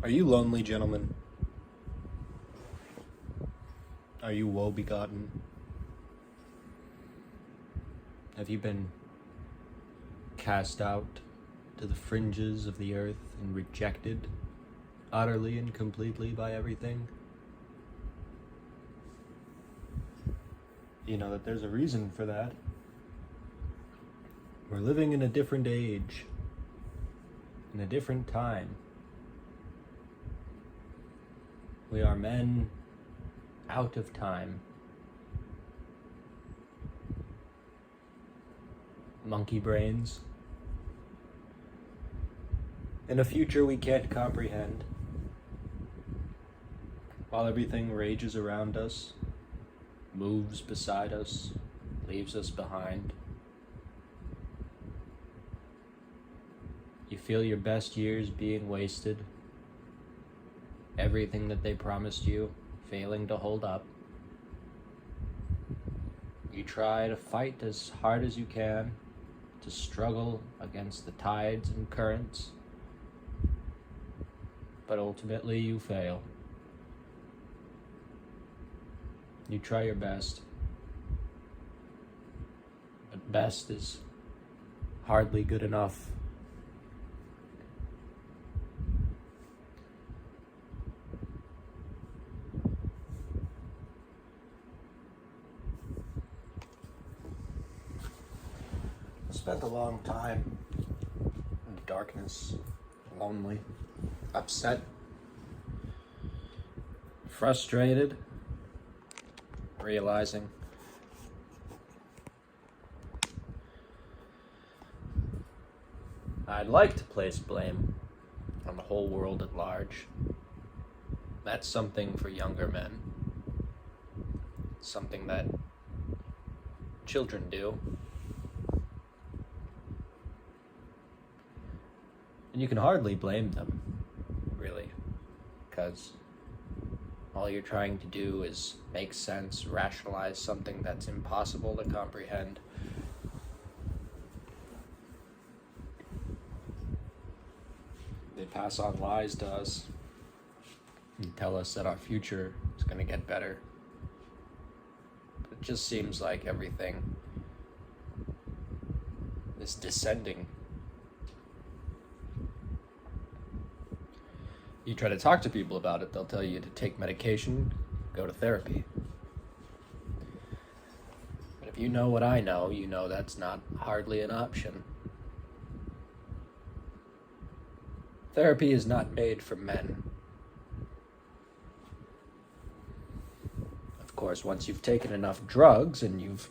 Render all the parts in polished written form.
Are you lonely, gentlemen? Are you woe-begotten? Have you been cast out to the fringes of the earth and rejected utterly and completely by everything? You know that there's a reason for that. We're living in a different age, in a different time. We are men out of time. Monkey brains. In a future we can't comprehend. While everything rages around us, moves beside us, leaves us behind. You feel your best years being wasted. Everything that they promised you failing to hold up. You try to fight as hard as you can to struggle against the tides and currents, but ultimately you fail. You try your best, but best is hardly good enough. Spent a long time in darkness, lonely, upset, frustrated, realizing I'd like to place blame on the whole world at large. That's something for younger men. Something that children do. And you can hardly blame them, really, because all you're trying to do is make sense, rationalize something that's impossible to comprehend. They pass on lies to us and tell us that our future is going to get better. But it just seems like everything is descending. You try to talk to people about it, they'll tell you to take medication, go to therapy. But if you know what I know, you know that's not hardly an option. Therapy is not made for men. Of course, once you've taken enough drugs and you've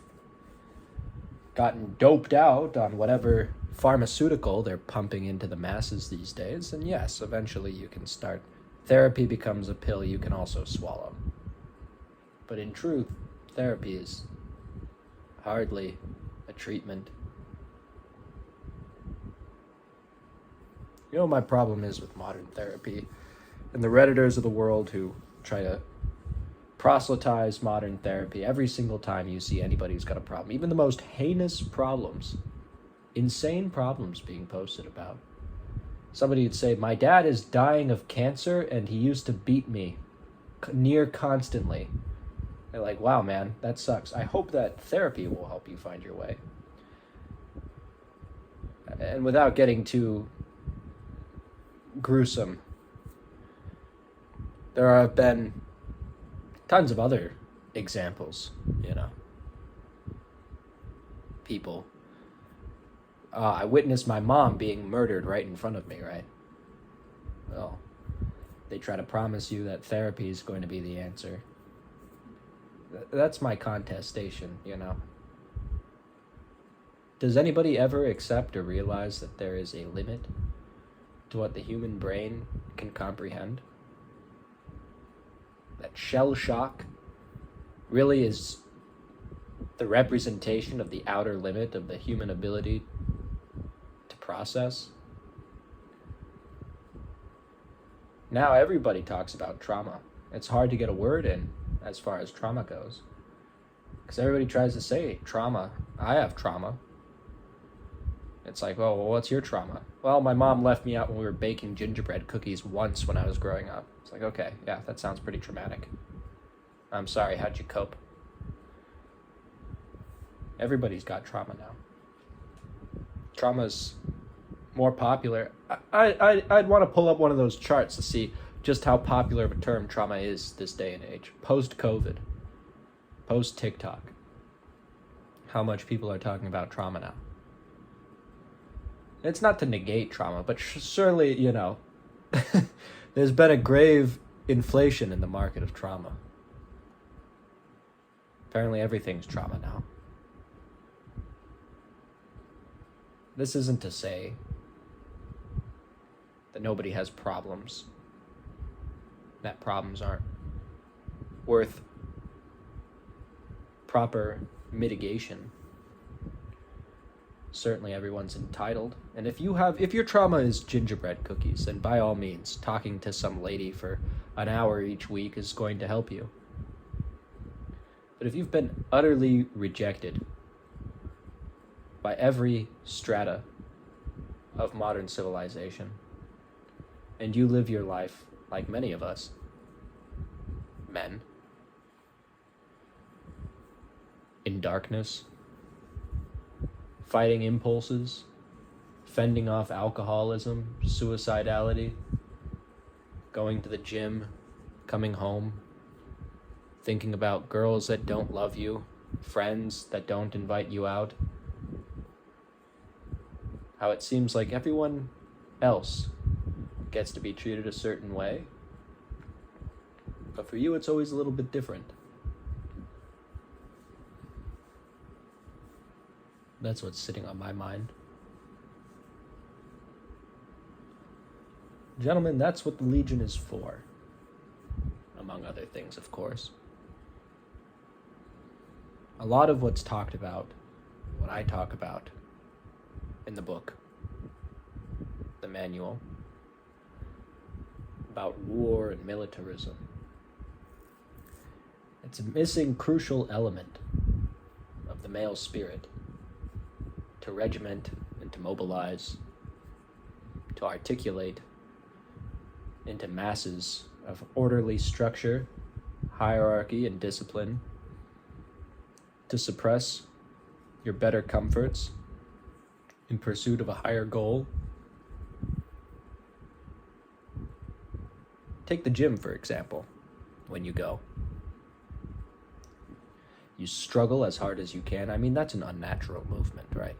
gotten doped out on whatever pharmaceutical they're pumping into the masses these days, and yes, eventually you can start. Therapy becomes a pill you can also swallow. But in truth, therapy is hardly a treatment. You know what my problem is with modern therapy and the Redditors of the world who try to proselytize modern therapy every single time you see anybody who's got a problem, even the most heinous problems, insane problems being posted about. Somebody would say, my dad is dying of cancer and he used to beat me near constantly. They're like, wow, man, that sucks. I hope that therapy will help you find your way. And without getting too gruesome, there have been tons of other examples, people. I witnessed my mom being murdered right in front of me, right? Well, they try to promise you that therapy is going to be the answer. That's my contestation, Does anybody ever accept or realize that there is a limit to what the human brain can comprehend? That shell shock really is the representation of the outer limit of the human ability to process. Now everybody talks about trauma. It's hard to get a word in as far as trauma goes, because everybody tries to say trauma. I have trauma. It's like, oh, well, what's your trauma? Well, my mom left me out when we were baking gingerbread cookies once when I was growing up. It's like, okay, yeah, that sounds pretty traumatic. I'm sorry, how'd you cope? Everybody's got trauma now. Trauma's more popular. I'd want to pull up one of those charts to see just how popular of a term trauma is this day and age. Post-COVID, post-TikTok, how much people are talking about trauma now. It's not to negate trauma, but surely, there's been a grave inflation in the market of trauma. Apparently everything's trauma now. This isn't to say that nobody has problems, that problems aren't worth proper mitigation. Certainly everyone's entitled. And if your trauma is gingerbread cookies, then by all means, talking to some lady for an hour each week is going to help you. But if you've been utterly rejected by every strata of modern civilization, and you live your life like many of us, men, in darkness, fighting impulses, fending off alcoholism, suicidality, going to the gym, coming home, thinking about girls that don't love you, friends that don't invite you out, how it seems like everyone else gets to be treated a certain way, but for you it's always a little bit different. That's what's sitting on my mind. Gentlemen, that's what the Legion is for. Among other things, of course. A lot of what's talked about, what I talk about in the book, the manual, about war and militarism, it's a missing crucial element of the male spirit. To regiment and to mobilize, to articulate into masses of orderly structure, hierarchy, and discipline, to suppress your better comforts in pursuit of a higher goal. Take the gym, for example, when you go. You struggle as hard as you can. I mean, that's an unnatural movement, right?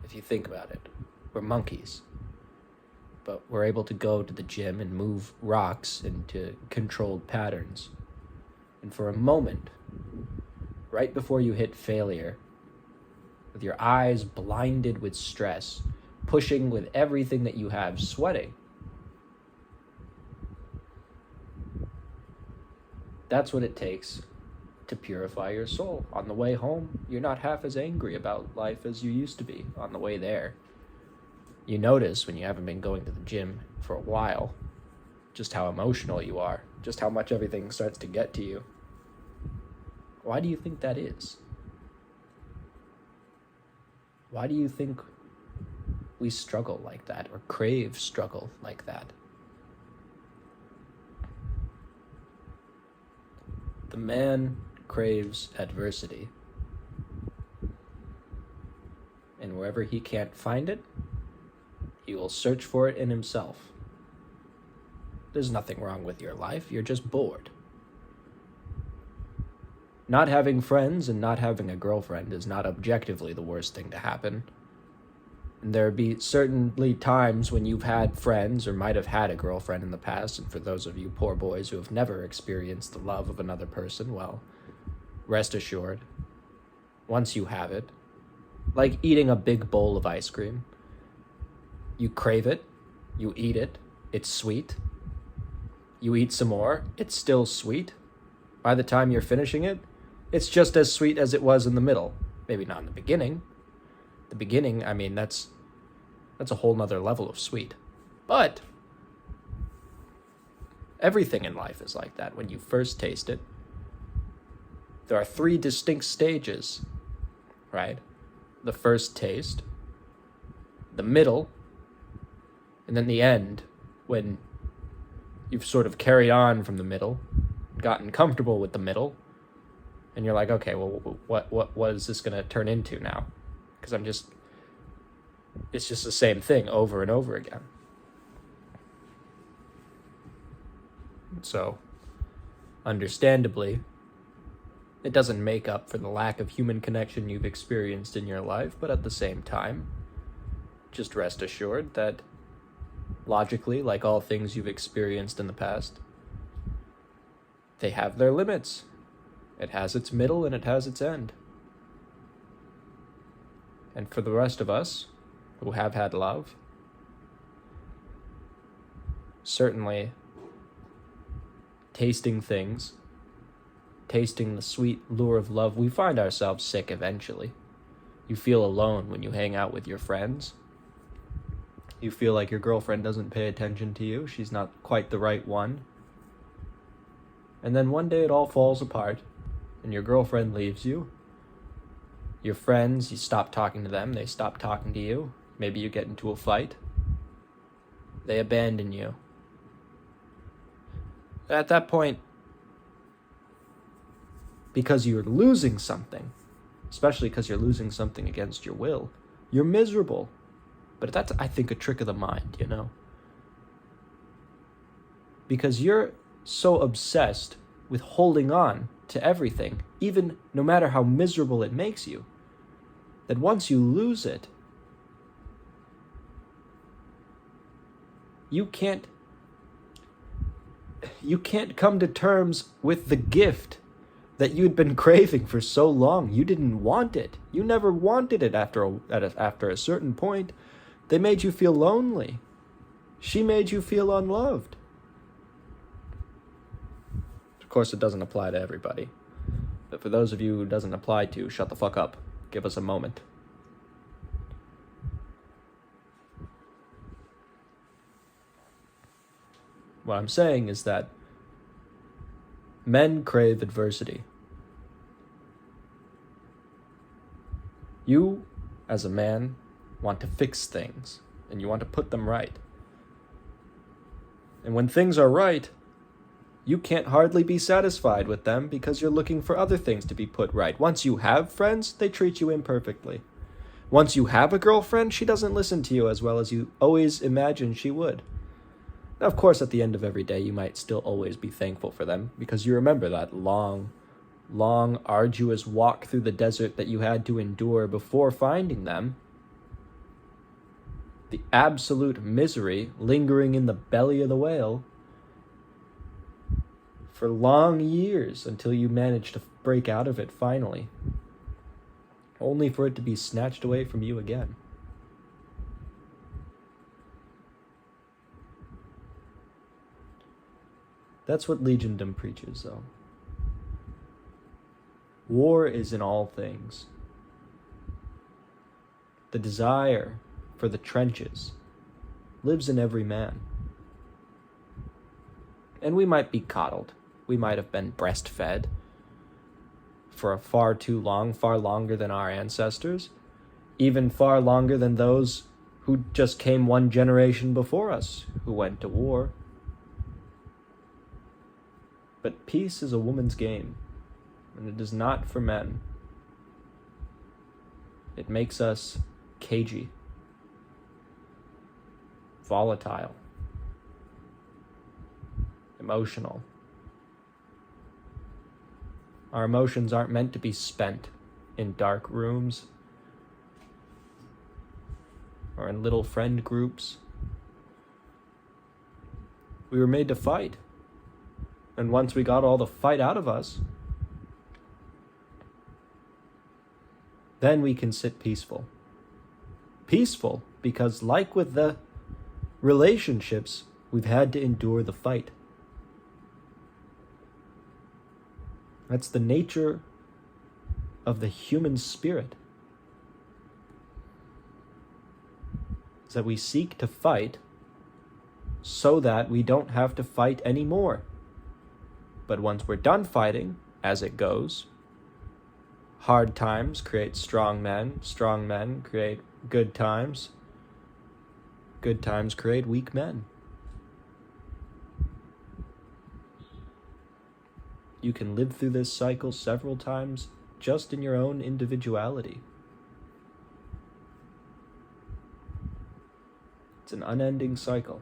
If you think about it, we're monkeys. But we're able to go to the gym and move rocks into controlled patterns. And for a moment, right before you hit failure, with your eyes blinded with stress, pushing with everything that you have, sweating, that's what it takes to purify your soul. On the way home, you're not half as angry about life as you used to be. On the way there, you notice when you haven't been going to the gym for a while, just how emotional you are, just how much everything starts to get to you. Why do you think that is? Why do you think we struggle like that, or crave struggle like that? The man craves adversity, and wherever he can't find it, he will search for it in himself. There's nothing wrong with your life, you're just bored. Not having friends and not having a girlfriend is not objectively the worst thing to happen. And there'll be certainly times when you've had friends or might have had a girlfriend in the past, and for those of you poor boys who have never experienced the love of another person, well, rest assured, once you have it, like eating a big bowl of ice cream, you crave it, you eat it, it's sweet. You eat some more, it's still sweet. By the time you're finishing it, it's just as sweet as it was in the middle. Maybe not in the beginning. The beginning, I mean, that's a whole nother level of sweet. But everything in life is like that. When you first taste it, there are 3 distinct stages, right? The first taste, the middle, and then the end, when you've sort of carried on from the middle, gotten comfortable with the middle, and you're like, okay, well, what is this going to turn into now? Because it's just the same thing over and over again. So, understandably, it doesn't make up for the lack of human connection you've experienced in your life, but at the same time, just rest assured that logically, like all things you've experienced in the past, they have their limits. It has its middle and it has its end. And for the rest of us who have had love, certainly tasting things, tasting the sweet lure of love, we find ourselves sick eventually. You feel alone when you hang out with your friends. You feel like your girlfriend doesn't pay attention to you. She's not quite the right one. And then one day it all falls apart, and your girlfriend leaves you. Your friends, you stop talking to them, they stop talking to you. Maybe you get into a fight. They abandon you. At that point, because you're losing something, especially because you're losing something against your will, you're miserable. But that's, I think, a trick of the mind, you know? Because you're so obsessed with holding on to everything, even no matter how miserable it makes you, that once you lose it, you can't come to terms with the gift that you'd been craving for so long. You didn't want it. You never wanted it after a certain point. They made you feel lonely. She made you feel unloved. Of course, it doesn't apply to everybody. But for those of you who it doesn't apply to, shut the fuck up. Give us a moment. What I'm saying is that men crave adversity. You, as a man, want to fix things, and you want to put them right. And when things are right, you can't hardly be satisfied with them because you're looking for other things to be put right. Once you have friends, they treat you imperfectly. Once you have a girlfriend, she doesn't listen to you as well as you always imagined she would. Now, of course, at the end of every day, you might still always be thankful for them because you remember that long, arduous walk through the desert that you had to endure before finding them. The absolute misery lingering in the belly of the whale for long years until you managed to break out of it finally, only for it to be snatched away from you again. That's what Legiondom preaches, though. War is in all things. The desire for the trenches lives in every man. And we might be coddled. We might have been breastfed for far too long, far longer than our ancestors, even far longer than those who just came one generation before us, who went to war. But peace is a woman's game, and it is not for men. It makes us cagey, volatile, emotional. Our emotions aren't meant to be spent in dark rooms or in little friend groups. We were made to fight. And once we got all the fight out of us, then we can sit peaceful. Peaceful because, like with the relationships, we've had to endure the fight. That's the nature of the human spirit. Is that we seek to fight so that we don't have to fight anymore. But once we're done fighting, as it goes, hard times create strong men create good times, good times create weak men. You can live through this cycle several times just in your own individuality. It's an unending cycle.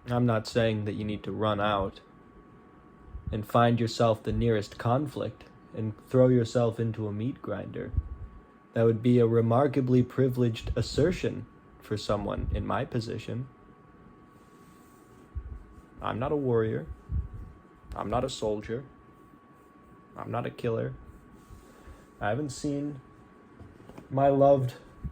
I'm not saying that you need to run out and find yourself the nearest conflict and throw yourself into a meat grinder. That would be a remarkably privileged assertion for someone in my position. I'm not a warrior. I'm not a soldier. I'm not a killer. I haven't seen my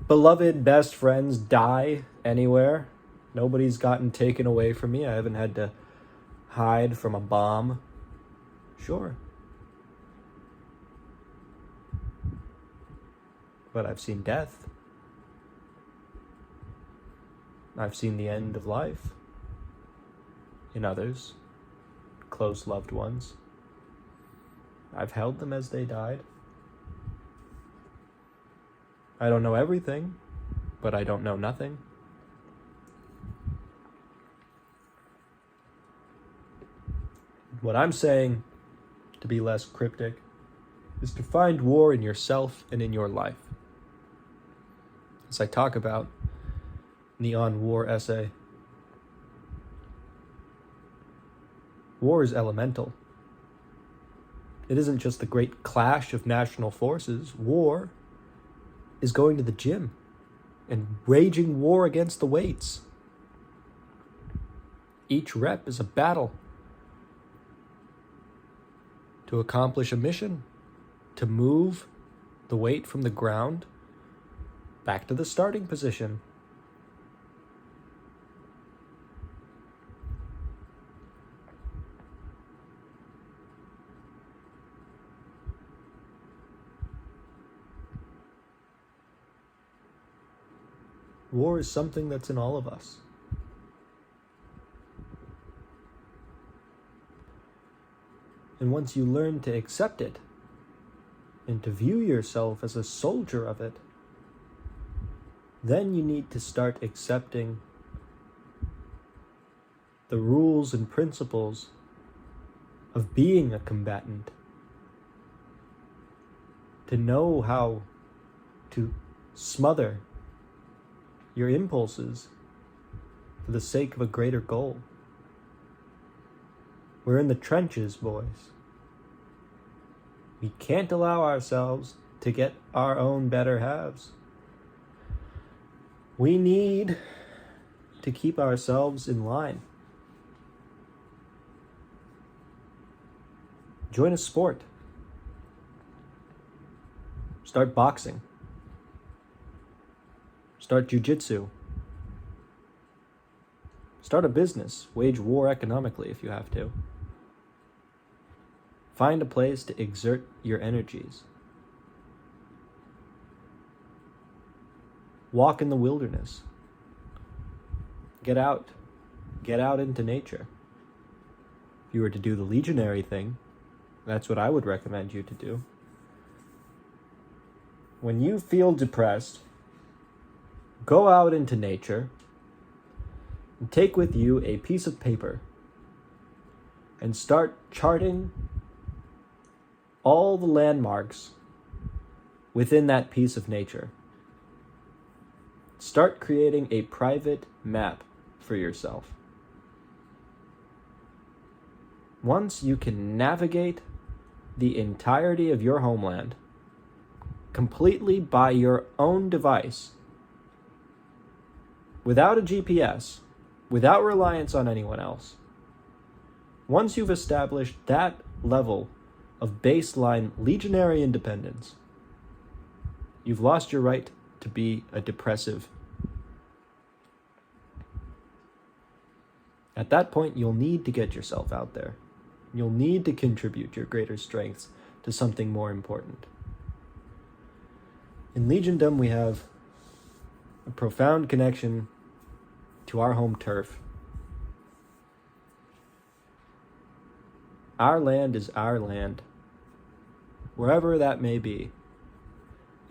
beloved best friends die anywhere. Nobody's gotten taken away from me. I haven't had to hide from a bomb. Sure. But I've seen death. I've seen the end of life in others, close loved ones. I've held them as they died. I don't know everything, but I don't know nothing. What I'm saying, to be less cryptic, is to find war in yourself and in your life. As I talk about in the On War essay, war is elemental. It isn't just the great clash of national forces. War is going to the gym and waging war against the weights. Each rep is a battle to accomplish a mission, to move the weight from the ground back to the starting position. War is something that's in all of us. And once you learn to accept it and to view yourself as a soldier of it, then you need to start accepting the rules and principles of being a combatant, to know how to smother your impulses for the sake of a greater goal. We're in the trenches, boys. We can't allow ourselves to get our own better halves. We need to keep ourselves in line. Join a sport. Start boxing. Start jiu-jitsu. Start a business. Wage war economically if you have to. Find a place to exert your energies. Walk in the wilderness. Get out. Get out into nature. If you were to do the legionary thing, that's what I would recommend you to do. When you feel depressed, go out into nature and take with you a piece of paper and start charting all the landmarks within that piece of nature. Start creating a private map for yourself. Once you can navigate the entirety of your homeland completely by your own device, without a GPS, without reliance on anyone else, once you've established that level of baseline legionary independence, you've lost your right to be a depressive. At that point, you'll need to get yourself out there. You'll need to contribute your greater strengths to something more important. In Legiondom, we have a profound connection to our home turf. Our land is our land, wherever that may be.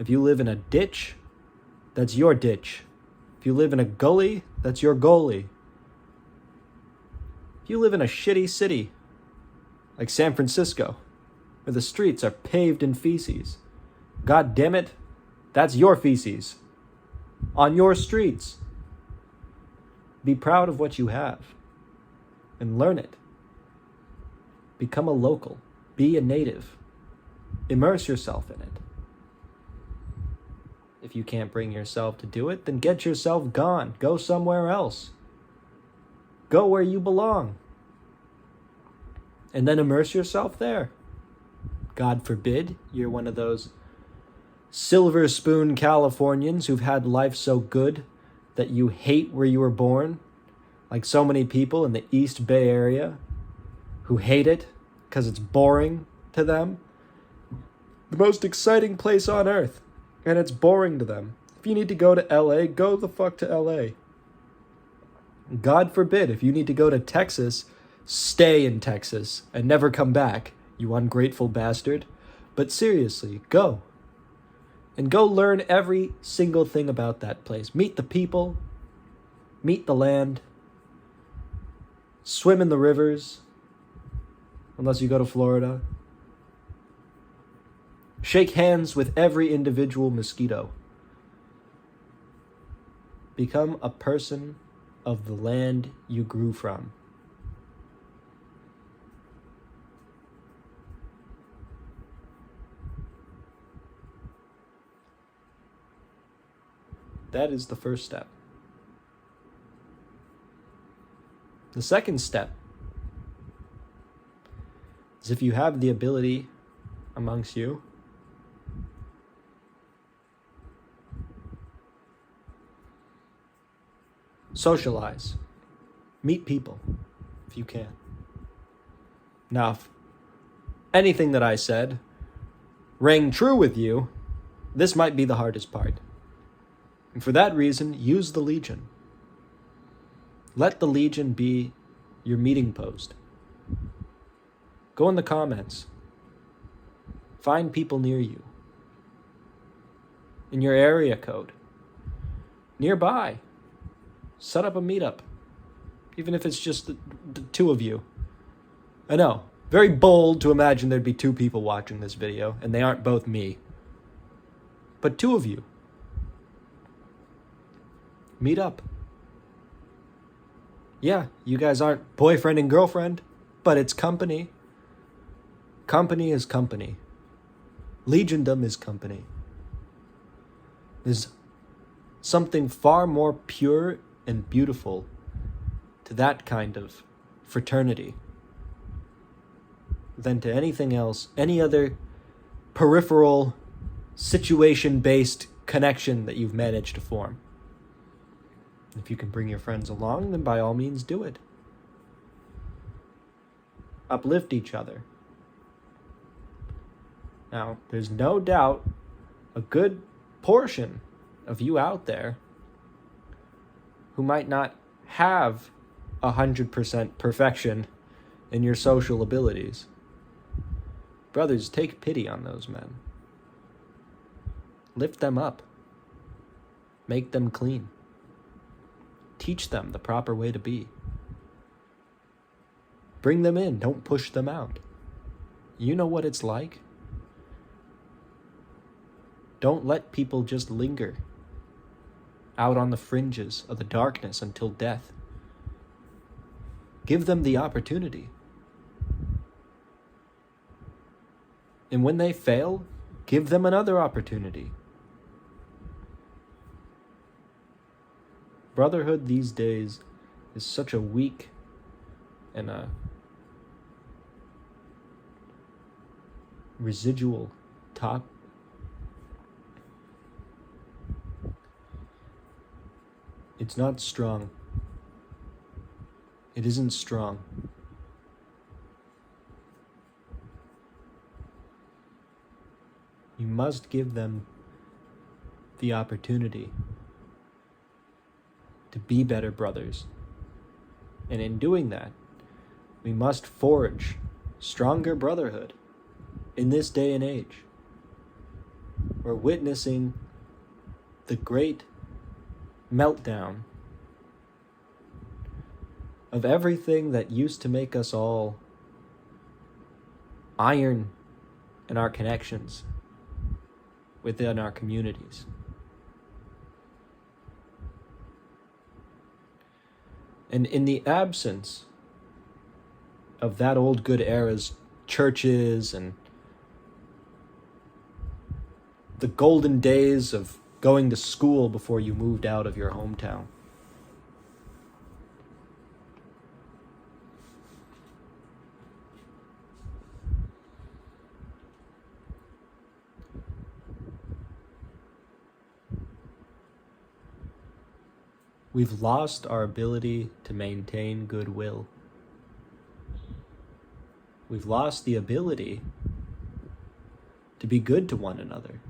If you live in a ditch, that's your ditch. If you live in a gully, that's your goalie. If you live in a shitty city, like San Francisco, where the streets are paved in feces, God damn it, that's your feces. On your streets. Be proud of what you have. And learn it. Become a local. Be a native. Immerse yourself in it. If you can't bring yourself to do it, then get yourself gone. Go somewhere else. Go where you belong. And then immerse yourself there. God forbid you're one of those silver spoon Californians who've had life so good that you hate where you were born, like so many people in the East Bay Area who hate it because it's boring to them. The most exciting place on earth, and it's boring to them. If you need to go to LA, go the fuck to LA. God forbid, if you need to go to Texas, stay in Texas and never come back, you ungrateful bastard. But seriously, go. And go learn every single thing about that place. Meet the people. Meet the land. Swim in the rivers. Unless you go to Florida. Shake hands with every individual mosquito. Become a person of the land you grew from. That is the first step. The second step is, if you have the ability amongst you, socialize. Meet people if you can. Now, if anything that I said rang true with you, this might be the hardest part. And for that reason, use the Legion. Let the Legion be your meeting post. Go in the comments. Find people near you. In your area code. Nearby. Set up a meetup. Even if it's just the two of you. I know, very bold to imagine there'd be two people watching this video, and they aren't both me. But two of you. Meet up. Yeah, you guys aren't boyfriend and girlfriend, but it's company. Company is company. Legiondom is company. There's something far more pure and beautiful to that kind of fraternity than to anything else, any other peripheral, situation-based connection that you've managed to form. If you can bring your friends along, then by all means do it. Uplift each other. Now, there's no doubt a good portion of you out there who might not have 100% perfection in your social abilities. Brothers, take pity on those men. Lift them up. Make them clean. Teach them the proper way to be. Bring them in, don't push them out. You know what it's like. Don't let people just linger out on the fringes of the darkness until death. Give them the opportunity. And when they fail, give them another opportunity. Brotherhood these days is such a weak and a residual top. It's not strong. It isn't strong. You must give them the opportunity to be better brothers. And in doing that, we must forge stronger brotherhood in this day and age. We're witnessing the great meltdown of everything that used to make us all iron in our connections within our communities. And in the absence of that old good era's churches and the golden days of going to school before you moved out of your hometown, we've lost our ability to maintain goodwill. We've lost the ability to be good to one another.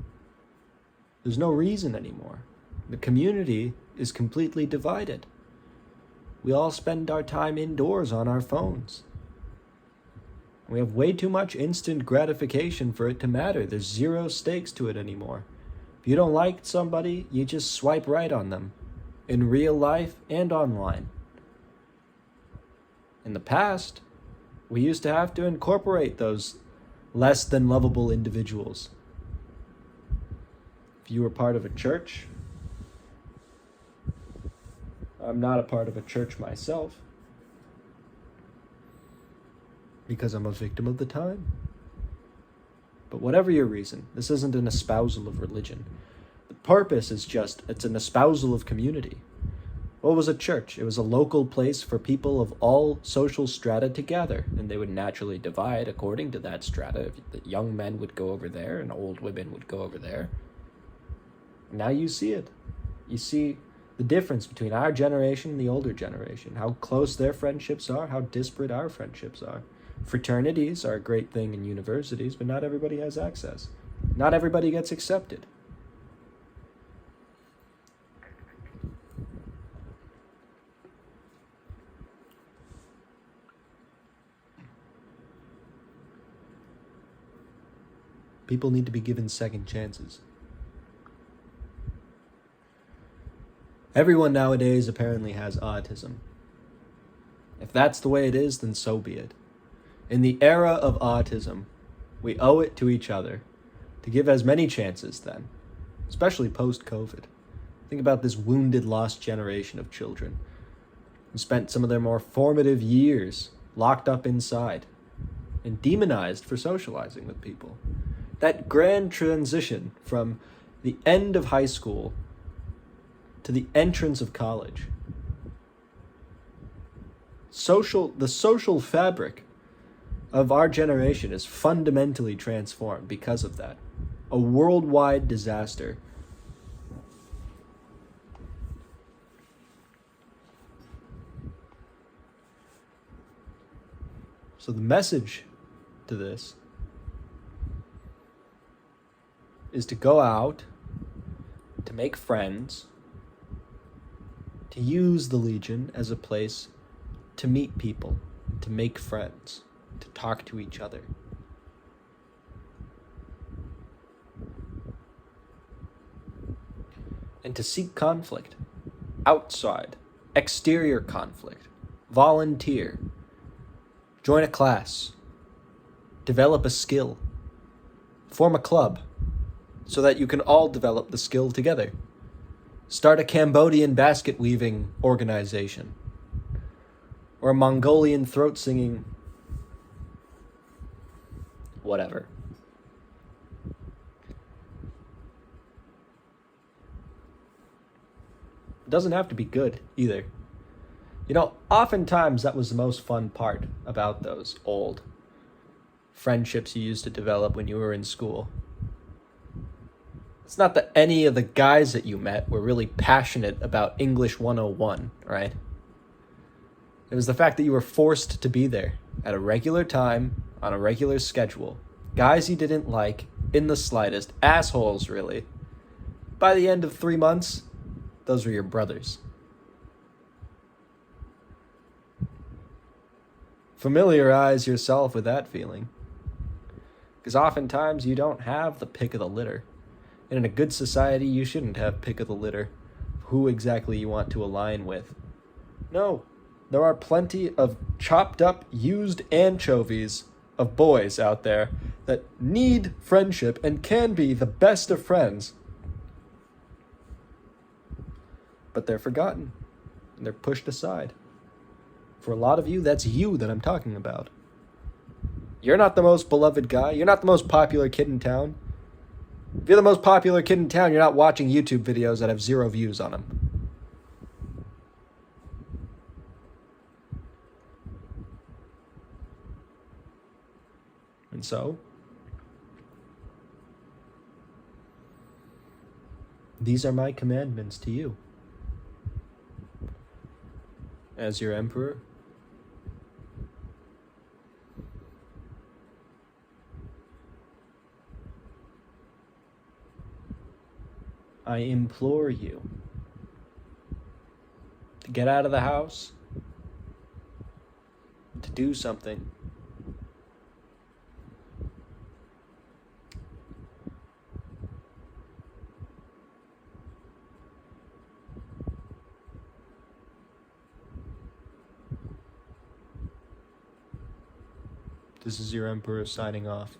There's no reason anymore. The community is completely divided. We all spend our time indoors on our phones. We have way too much instant gratification for it to matter. There's zero stakes to it anymore. If you don't like somebody, you just swipe right on them, in real life and online. In the past, we used to have to incorporate those less than lovable individuals. If you were part of a church, I'm not a part of a church myself because I'm a victim of the time. But whatever your reason, this isn't an espousal of religion. The purpose is just, it's an espousal of community. What was a church? It was a local place for people of all social strata to gather, and they would naturally divide according to that strata. The young men would go over there, and old women would go over there. Now you see it. You see the difference between our generation and the older generation, how close their friendships are, how disparate our friendships are. Fraternities are a great thing in universities, but not everybody has access. Not everybody gets accepted. People need to be given second chances. Everyone nowadays apparently has autism. If that's the way it is, then so be it. In the era of autism, we owe it to each other to give as many chances then, especially post-COVID. Think about this wounded, lost generation of children who spent some of their more formative years locked up inside and demonized for socializing with people. That grand transition from the end of high school to the entrance of college. The social fabric of our generation is fundamentally transformed because of that. A worldwide disaster. So the message to this is to go out, to make friends, to use the Legion as a place to meet people, to make friends, to talk to each other. And to seek conflict, outside, exterior conflict, volunteer, join a class, develop a skill, form a club, so that you can all develop the skill together. Start a Cambodian basket weaving organization, or a Mongolian throat singing, whatever. It doesn't have to be good either. You know, oftentimes that was the most fun part about those old friendships you used to develop when you were in school. It's not that any of the guys that you met were really passionate about English 101, right? It was the fact that you were forced to be there at a regular time, on a regular schedule. Guys you didn't like in the slightest, assholes really. By the end of 3 months, those were your brothers. Familiarize yourself with that feeling. Because oftentimes you don't have the pick of the litter. And in a good society, you shouldn't have pick of the litter, who exactly you want to align with. No, there are plenty of chopped up, used anchovies of boys out there that need friendship and can be the best of friends. But they're forgotten, and they're pushed aside. For a lot of you, that's you that I'm talking about. You're not the most beloved guy. You're not the most popular kid in town. If you're the most popular kid in town, you're not watching YouTube videos that have 0 views on them. And so, these are my commandments to you. As your emperor, I implore you to get out of the house, to do something. This is your emperor signing off.